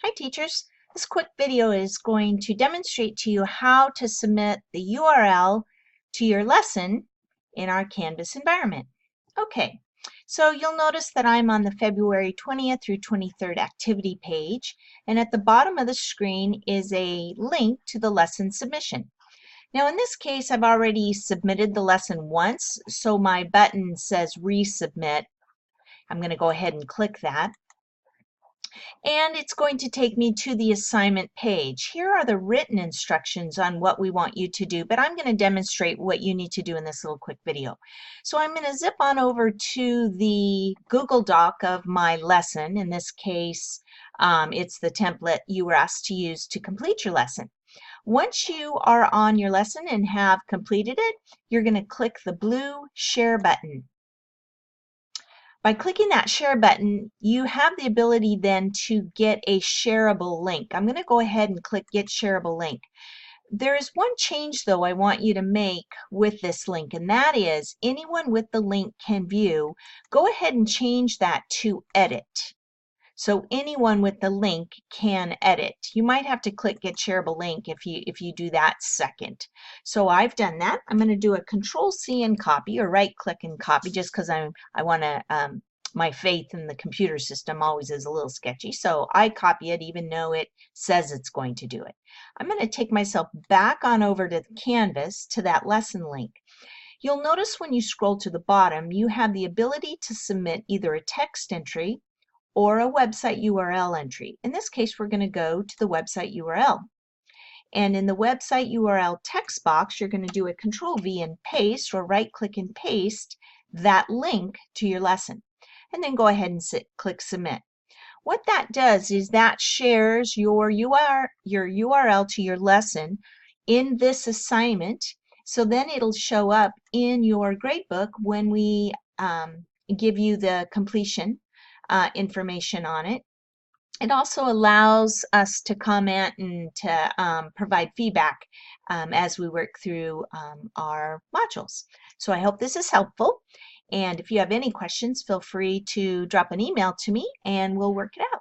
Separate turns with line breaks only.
Hi teachers, this quick video is going to demonstrate to you how to submit the URL to your lesson in our Canvas environment. Okay, so you'll notice that I'm on the February 20th through 23rd activity page, and at the bottom of the screen is a link to the lesson submission. Now in this case I've already submitted the lesson once, so my button says Resubmit. I'm going to go ahead and click that. And it's going to take me to the assignment page. Here are the written instructions on what we want you to do, but I'm going to demonstrate what you need to do in this little quick video. So I'm going to zip on over to the Google Doc of my lesson. In this case, it's the template you were asked to use to complete your lesson. Once you are on your lesson and have completed it, you're going to click the blue Share button. By clicking that share button, you have the ability then to get a shareable link. I'm going to go ahead and click Get Shareable Link. There is one change though I want you to make with this link, and that is anyone with the link can view. Go ahead and change that to Edit. So anyone with the link can edit. You might have to click Get Shareable Link if you do that second. So I've done that. I'm going to do a Control-C and copy, or right-click and copy, just because I want to. My faith in the computer system always is a little sketchy. So I copy it even though it says it's going to do it. I'm going to take myself back on over to the Canvas to that lesson link. You'll notice when you scroll to the bottom, you have the ability to submit either a text entry or a website URL entry. In this case, we're going to go to the website URL. And in the website URL text box, you're going to do a Control-V and paste, or right-click and paste that link to your lesson. And then go ahead and click Submit. What that does is that shares your URL to your lesson in this assignment. So then it'll show up in your gradebook when we give you the completion information on it. It also allows us to comment and to provide feedback as we work through our modules. So I hope this is helpful. And if you have any questions, feel free to drop an email to me and we'll work it out.